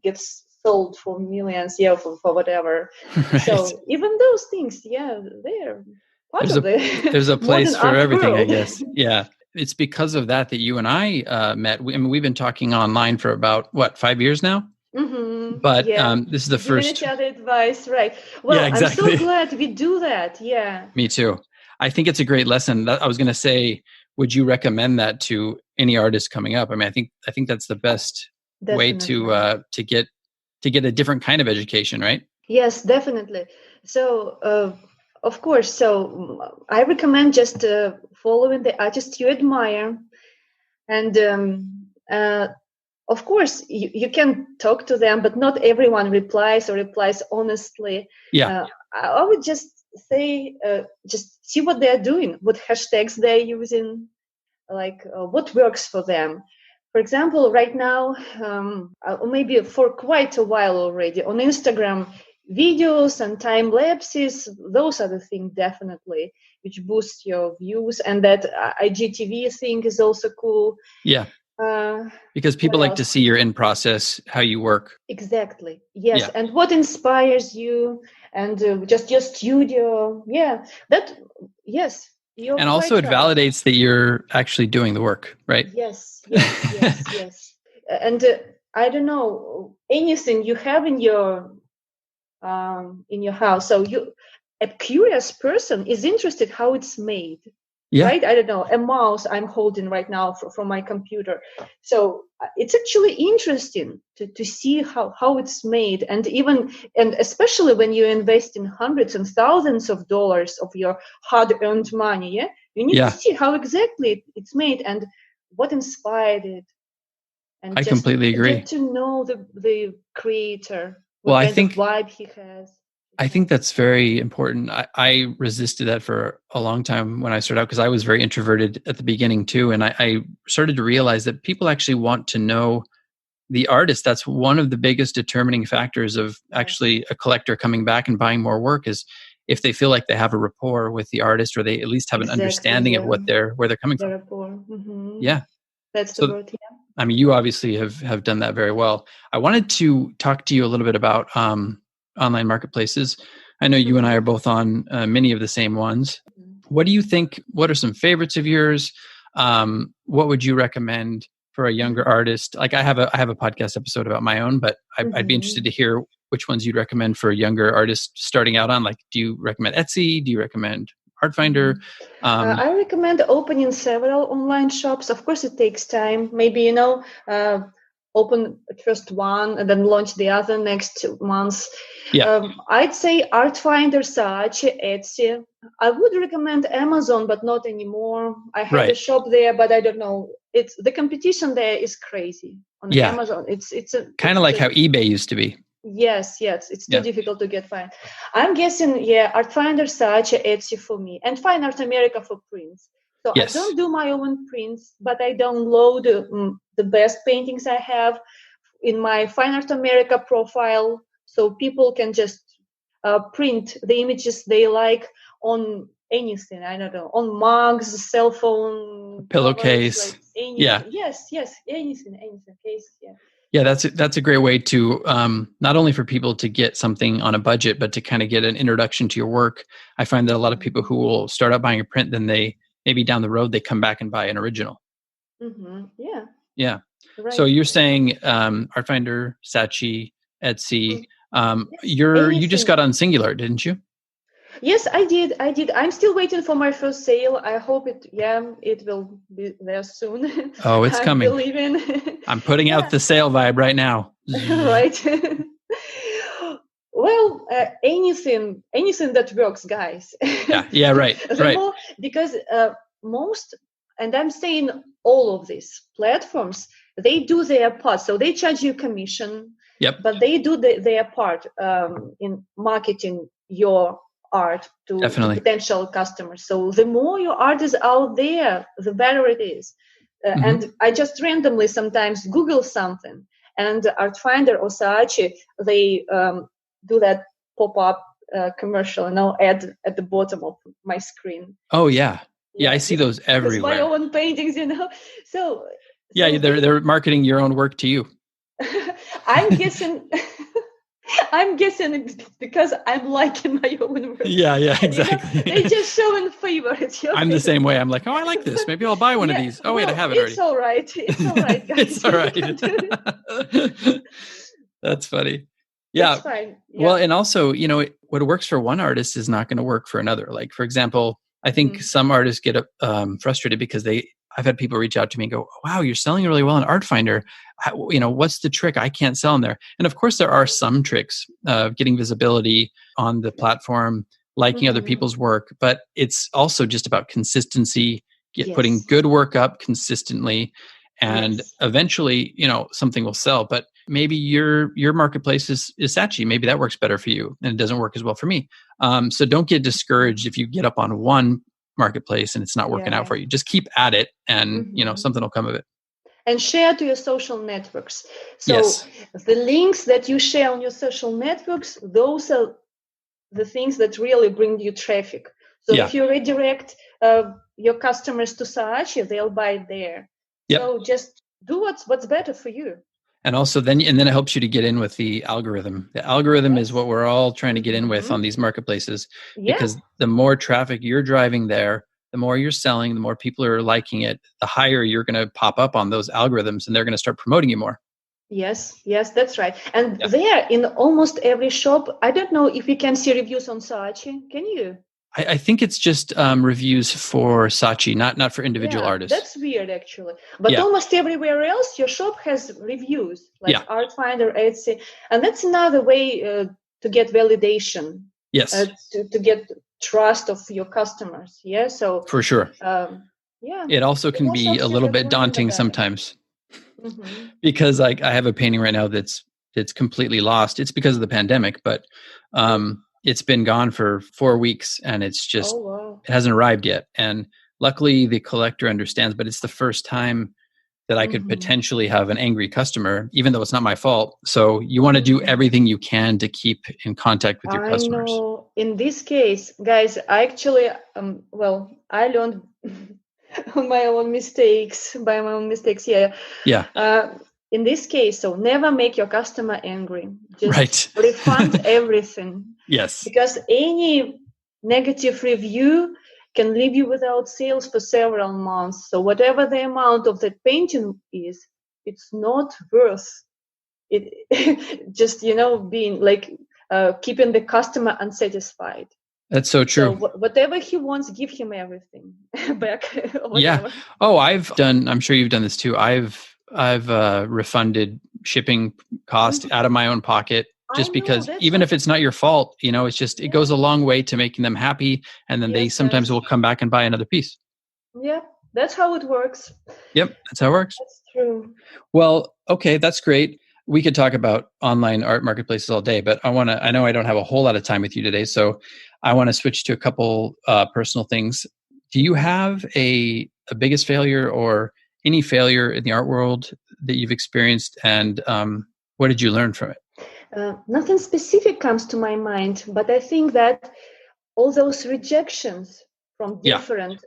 gets sold for millions, for whatever. Right. So even those things, they're part of there's a place for everything, world. I guess. Yeah. It's because of that you and I met. We've been talking online for about 5 years now. But this is the first. Giving each other advice, right? Well, exactly. I'm so glad we do that. Yeah. Me too. I think it's a great lesson. I was going to say, would you recommend that to any artist coming up? I mean, I think that's the best way to get a different kind of education, right? Yes, definitely. So, of course, so I recommend just following the artist you admire, and of course, you can talk to them, but not everyone replies honestly. Yeah. I would just say, just see what they're doing, what hashtags they're using, what works for them. For example, right now, maybe for quite a while already, on Instagram, videos and time lapses, those are the things definitely which boost your views. And that IGTV thing is also cool. Yeah. Because people like to see your in process, how you work. Exactly. Yes. Yeah. And what inspires you, and just your studio. Yeah. Yes. And also it validates that you're actually doing the work, right? Yes. And I don't know, anything you have in your house. So a curious person is interested how it's made. Yeah. Right? I don't know, a mouse I'm holding right now from my computer. So it's actually interesting to see how it's made. And especially when you invest in hundreds and thousands of dollars of your hard-earned money, you need to see how exactly it's made and what inspired it. And I completely agree. Get to know the creator, what kind of vibe he has. I think that's very important. I resisted that for a long time when I started out, because I was very introverted at the beginning too. And I started to realize that people actually want to know the artist. That's one of the biggest determining factors of actually a collector coming back and buying more work, is if they feel like they have a rapport with the artist, or they at least have an understanding of where they're coming from. Rapport. Mm-hmm. Yeah. That's the word, yeah. I mean, you obviously have done that very well. I wanted to talk to you a little bit about online marketplaces. I know you and I are both on many of the same ones. What do you think? What are some favorites of yours? What would you recommend for a younger artist? Like I have a podcast episode about my own, but I'd be interested to hear which ones you'd recommend for a younger artist starting out on. Like, do you recommend Etsy? Do you recommend Artfinder? I recommend opening several online shops. Of course, it takes time. Maybe, open first one and then launch the other next month. Yeah. I'd say Artfinder, Etsy. I would recommend Amazon, but not anymore. I had a shop there, but I don't know. It's the competition there is crazy on Amazon. It's kind of like how eBay used to be. Yes. It's too difficult to get found. I'm guessing, Artfinder, Etsy for me, and Fine Art America for prints. So I Yes. don't do my own prints, but I download the best paintings I have in my Fine Art America profile, so people can just print the images they like on anything. I don't know, on mugs, cell phone covers, like Pillowcase. Yeah. anything. Yes, anything, case. Yeah. Yeah, that's a great way to not only for people to get something on a budget, but to kind of get an introduction to your work. I find that a lot of people who will start out buying a print, then they maybe down the road they come back and buy an original. Yeah. Yeah. Right. So you're saying Artfinder, Saatchi, Etsy. You just got on Singular, didn't you? Yes, I did. I'm still waiting for my first sale. I hope it will be there soon. Oh, it's coming. I'm believing. I'm putting out the sale vibe right now. Right. Well, anything that works, guys. Yeah, right. Because most, and I'm saying all of these platforms, they do their part. So they charge you commission. Yep. But they do their part in marketing your art to potential customers. So the more your art is out there, the better it is. And I just randomly sometimes Google something, and Artfinder or Saatchi, they do that pop-up commercial, ad at the bottom of my screen. Oh yeah, I see those everywhere. My own paintings, So yeah, they're marketing your own work to you. I'm guessing. I'm guessing it's because I'm liking my own work. Yeah, exactly. They just showing favorites. I'm the same way. I'm like, oh, I like this. Maybe I'll buy one of these. Oh, wait, I have it already. It's all right. Guys. It's all right. That's funny. Yeah. It's fine. Yeah. Well, and also, what works for one artist is not going to work for another. Like, for example, I think some artists get frustrated because I've had people reach out to me and go, wow, you're selling really well on Artfinder. What's the trick? I can't sell in there. And of course, there are some tricks of getting visibility on the platform, liking other people's work, but it's also just about consistency, putting good work up consistently. And eventually, something will sell. But maybe your marketplace is Saatchi. Maybe that works better for you and it doesn't work as well for me. So don't get discouraged if you get up on one marketplace and it's not working out for you. Just keep at it and something will come of it. And share to your social networks. So the links that you share on your social networks, those are the things that really bring you traffic. So if you redirect your customers to Saatchi, they'll buy it there. So just do what's better for you. And also then it helps you to get in with the algorithm. The algorithm is what we're all trying to get in with on these marketplaces, because the more traffic you're driving there, the more you're selling, the more people are liking it, the higher you're going to pop up on those algorithms and they're going to start promoting you more. Yes, that's right. And there in almost every shop, I don't know if you can see reviews on Saatchi. Can you? I think it's just reviews for Saatchi, not for individual artists. That's weird, actually. But almost everywhere else, your shop has reviews, like Artfinder, Etsy. And that's another way to get validation. Yes. To get trust of your customers. Yeah, so. For sure. It also can be a little bit daunting sometimes. Because I have a painting right now that's completely lost. It's because of the pandemic, but it's been gone for 4 weeks and it's just, it hasn't arrived yet. And luckily the collector understands, but it's the first time that I could potentially have an angry customer, even though it's not my fault. So you want to do everything you can to keep in contact with your customers. I know. In this case, guys, I actually, I learned by my own mistakes. Yeah. In this case, so never make your customer angry. Just refund everything. Yes. Because any negative review can leave you without sales for several months. So whatever the amount of that painting is, it's not worth it. Just, being like keeping the customer unsatisfied. That's so true. So whatever he wants, give him everything back. Yeah. Oh, I'm sure you've done this too. I've refunded shipping cost out of my own pocket, just because even if it's not your fault, it's just, it goes a long way to making them happy. And then they sometimes will come back and buy another piece. Yeah, that's how it works. Yep. That's how it works. That's true. Well, okay. That's great. We could talk about online art marketplaces all day, but I know I don't have a whole lot of time with you today. So I want to switch to a couple personal things. Do you have a biggest failure or any failure in the art world that you've experienced, and what did you learn from it? Nothing specific comes to my mind, but I think that all those rejections from different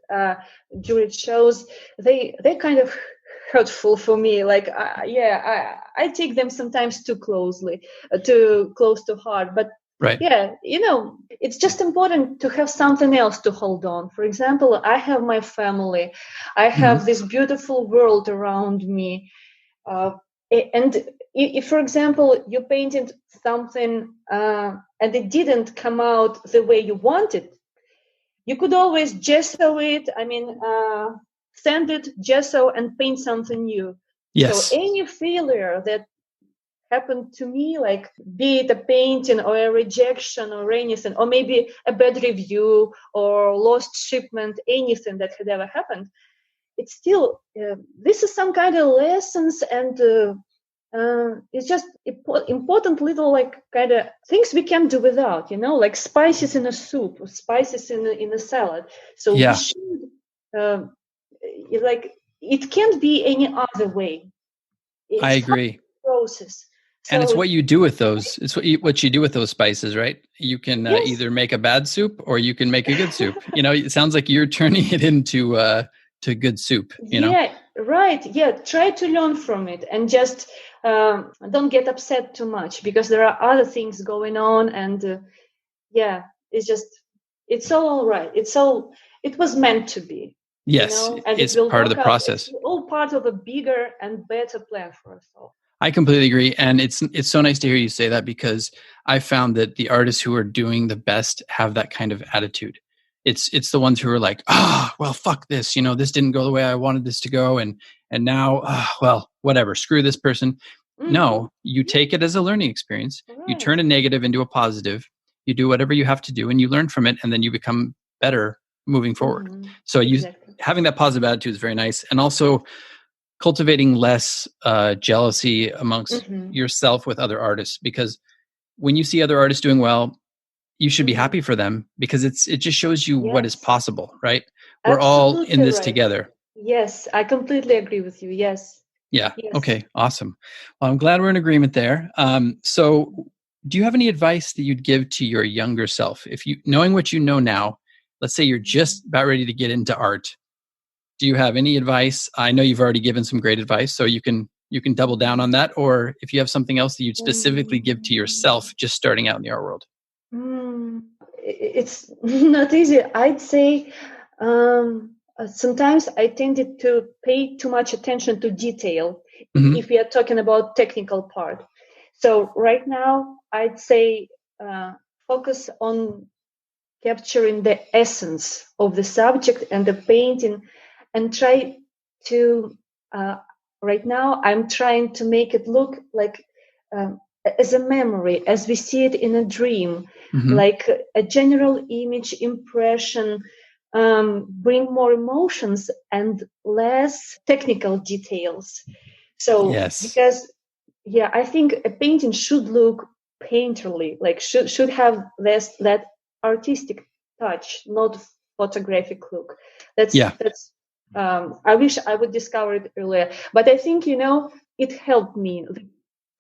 jury shows, they kind of hurtful for me. Like, I take them sometimes too close to heart. But right. yeah, it's just important to have something else to hold on. For example, I have my family, I have this beautiful world around me, and if, for example, you painted something and it didn't come out the way you wanted, you could always gesso it. I mean, sand it, gesso, and paint something new. Yes. So any failure that happened to me, like be it a painting or a rejection or anything, or maybe a bad review or lost shipment, anything that had ever happened, it's still, this is some kind of lessons, and it's just important little like kind of things we can do without, like spices in a soup or spices in a salad. So we should, like, it can't be any other way. I agree. Process. And it's what you do with those. It's what you do with those spices, right? You can either make a bad soup or you can make a good soup. It sounds like you're turning it into to good soup. Yeah, right. Yeah, try to learn from it and just don't get upset too much, because there are other things going on, and it's all right. It was meant to be. Yes, and it's it will part of the work process. It's all part of a bigger and better plan for us all. I completely agree. And it's so nice to hear you say that, because I found that the artists who are doing the best have that kind of attitude. It's the ones who are like, well, fuck this, this didn't go the way I wanted this to go. And now, well, whatever, screw this person. No, you take it as a learning experience. Right. You turn a negative into a positive. You do whatever you have to do and you learn from it, and then you become better moving forward. So having that positive attitude is very nice. And also cultivating less jealousy amongst yourself with other artists, because when you see other artists doing well, you should be happy for them, because it just shows you what is possible, right? We're all in this together. Yes, I completely agree with you. Yes. Yeah. Yes. Okay. Awesome. Well, I'm glad we're in agreement there. So do you have any advice that you'd give to your younger self? If you, knowing what you know now, let's say you're just about ready to get into art, do you have any advice? I know you've already given some great advice, so you can double down on that. Or if you have something else that you'd specifically give to yourself just starting out in the art world. It's not easy. I'd say sometimes I tended to pay too much attention to detail if we are talking about technical part. So right now, I'd say focus on capturing the essence of the subject and the painting, and try to, right now, I'm trying to make it look like as a memory, as we see it in a dream, like a general image impression, bring more emotions and less technical details. So, because, I think a painting should look painterly, like should have that artistic touch, not photographic look. That's I wish I would discover it earlier, but I think it helped me. The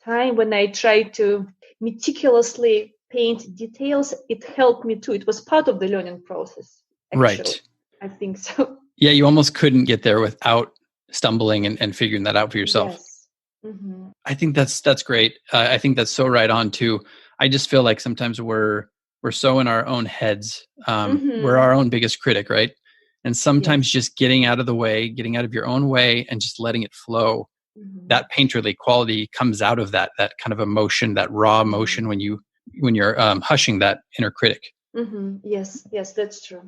time when I tried to meticulously paint details, it helped me too. It was part of the learning process, actually. Right. I think so. Yeah, you almost couldn't get there without stumbling and figuring that out for yourself. Yes. I think that's great. I think that's so right on too. I just feel like sometimes we're so in our own heads. We're our own biggest critic, right? And sometimes just getting out of the way, getting out of your own way, and just letting it flow. That painterly quality comes out of that kind of emotion, that raw emotion when you're hushing that inner critic. Yes, that's true.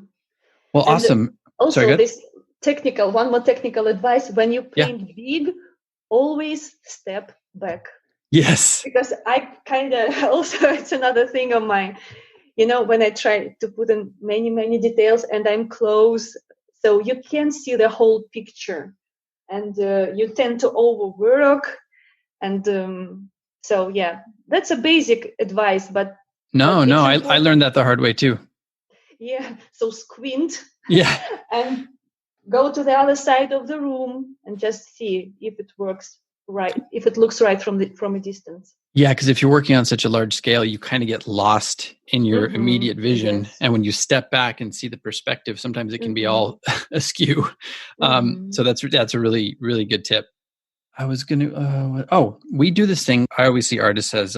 Well, and awesome. Also, one more technical advice: when you paint big, always step back. Yes. Because I kind of also, it's another thing of mine. When I try to put in many, many details and I'm close, so you can see the whole picture, and you tend to overwork. And that's a basic advice. But I learned that the hard way too. Yeah, so squint Yeah. and go to the other side of the room and just see if it works right, if it looks right from a distance. Yeah, because if you're working on such a large scale, you kind of get lost in your immediate vision. Yes. And when you step back and see the perspective, sometimes it can be Mm-hmm. all askew. So that's a really, really good tip. I was going to, we do this thing. I always see artists as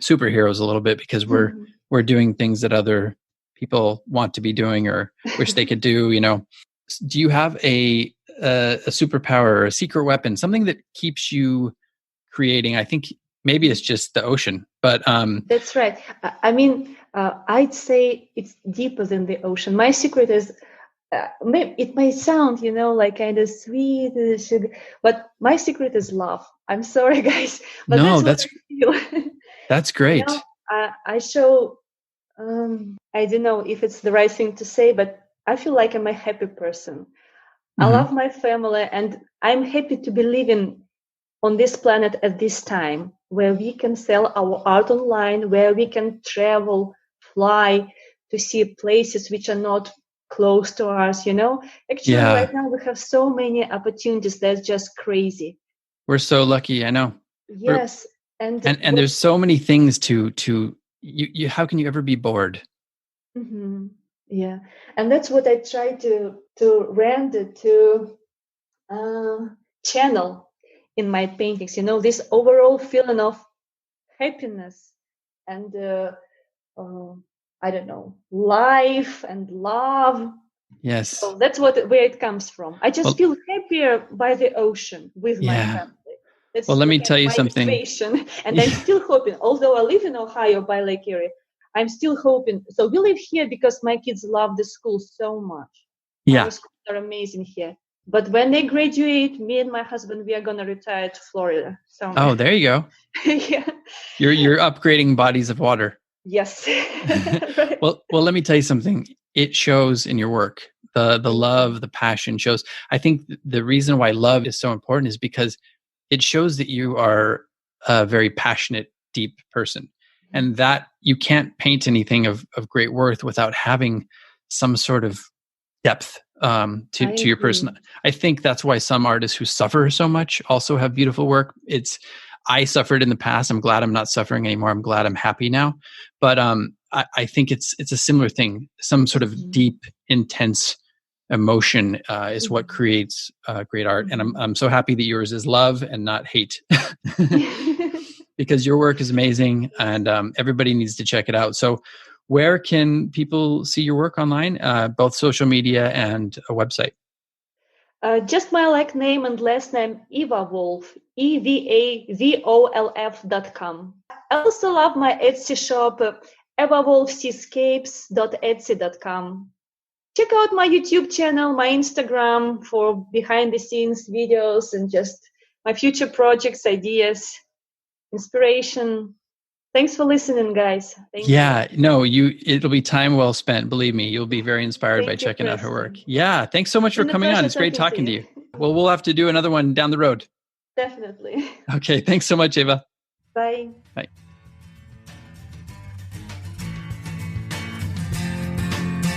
superheroes a little bit because we're doing things that other people want to be doing or wish they could do. Do you have a superpower or a secret weapon, something that keeps you creating? I think maybe it's just the ocean, but that's right. I mean, I'd say it's deeper than the ocean. My secret is, it may sound, like kind of sweet, but my secret is love. I'm sorry, guys, but no, that's what I feel. That's great. I show. I don't know if it's the right thing to say, but I feel like I'm a happy person. I love my family, and I'm happy to be living on this planet at this time, where we can sell our art online, where we can travel, fly to see places which are not close to us. Actually, right now we have so many opportunities. That's just crazy. We're so lucky. I know. Yes. And there's so many things to you. How can you ever be bored? Yeah. And that's what I try to render, to channel in my paintings, this overall feeling of happiness and I don't know, life and love. Yes. So that's where it comes from. I just feel happier by the ocean with my family. That's let me tell you something. Motivation. And I'm still hoping, although I live in Ohio by Lake Erie, I'm still hoping. So we live here because my kids love the school so much. Yeah. Our schools are amazing here. But when they graduate, me and my husband, we are going to retire to Florida. Oh, there you go. Yeah. You're upgrading bodies of water. Yes. Right. Well, let me tell you something. It shows in your work. The love, the passion shows. I think the reason why love is so important is because it shows that you are a very passionate, deep person, and that you can't paint anything of great worth without having some sort of depth to your person. I think that's why some artists who suffer so much also have beautiful work. I suffered in the past. I'm glad I'm not suffering anymore. I'm glad I'm happy now. But I think it's a similar thing. Some sort of deep, intense emotion is what creates great art. And I'm so happy that yours is love and not hate, because your work is amazing and everybody needs to check it out. So where can people see your work online, both social media and a website? Just my name and last name, Eva Volf, EvaVolf.com. I also love my Etsy shop, EvaVolfSeascapes.etsy.com. Check out my YouTube channel, my Instagram for behind the scenes videos and just my future projects, ideas, inspiration. Thanks for listening, guys. Thank you. No, it'll be time well spent. Believe me, you'll be very inspired by checking out her work. Yeah. Thanks so much for coming on. It's great talking to you. Well, we'll have to do another one down the road. Definitely. Okay. Thanks so much, Eva. Bye. Bye.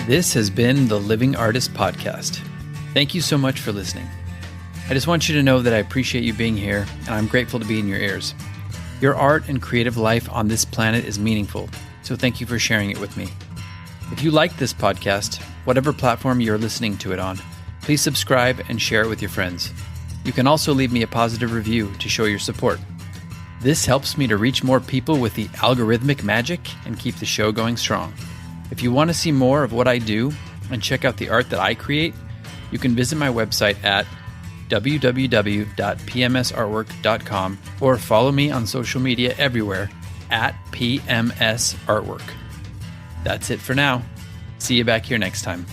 This has been the Living Artist Podcast. Thank you so much for listening. I just want you to know that I appreciate you being here, and I'm grateful to be in your ears. Your art and creative life on this planet is meaningful, so thank you for sharing it with me. If you like this podcast, whatever platform you're listening to it on, please subscribe and share it with your friends. You can also leave me a positive review to show your support. This helps me to reach more people with the algorithmic magic and keep the show going strong. If you want to see more of what I do and check out the art that I create, you can visit my website at www.pmsartwork.com or follow me on social media everywhere at PMS Artwork. That's it for now. See you back here next time.